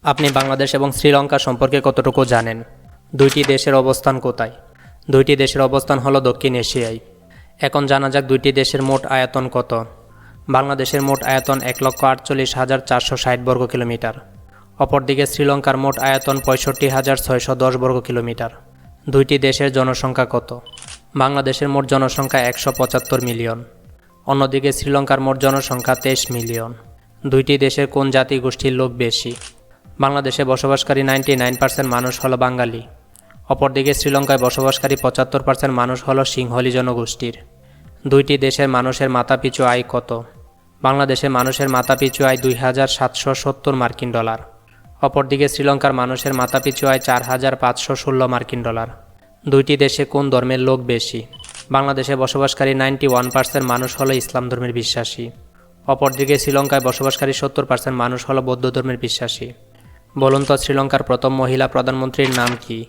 আপনি বাংলাদেশ এবং শ্রীলঙ্কা সম্পর্কে কতটুকু জানেন? দুইটি দেশের অবস্থান কোথায়? দুইটি দেশের অবস্থান হলো দক্ষিণ এশিয়ায়। এখন জানা যাক দুইটি দেশের মোট আয়তন কত। বাংলাদেশের মোট আয়তন 1,48,460 বর্গ কিলোমিটার। অপরদিকে শ্রীলঙ্কার মোট আয়তন 65,610 বর্গ কিলোমিটার। দুইটি দেশের জনসংখ্যা কত? বাংলাদেশের মোট জনসংখ্যা 175 মিলিয়ন। অন্যদিকে শ্রীলঙ্কার মোট জনসংখ্যা 23 মিলিয়ন। দুইটি দেশের কোন জাতিগোষ্ঠীর লোক বেশি? বাংলাদেশে বসবাসকারী 99% মানুষ হলো বাঙালি। অপরদিকে শ্রীলঙ্কায় বসবাসকারী 75% মানুষ হলো সিংহলি জনগোষ্ঠীর। দুইটি দেশের মানুষের মাথাপিছু আয় কত? বাংলাদেশের মানুষের মাথাপিছু আয় $2,770 মার্কিন ডলার। অপরদিকে শ্রীলঙ্কার মানুষের মাথাপিছু আয় $4,516 মার্কিন ডলার। দুইটি দেশে কোন ধর্মের লোক বেশি? বাংলাদেশে বসবাসকারী 91% মানুষ হলো ইসলাম ধর্মের বিশ্বাসী। অপরদিকে শ্রীলঙ্কায় বসবাসকারী 70% মানুষ হলো বৌদ্ধ ধর্মের বিশ্বাসী। বলুন তো শ্রীলঙ্কার প্রথম মহিলা প্রধানমন্ত্রীর নাম কি?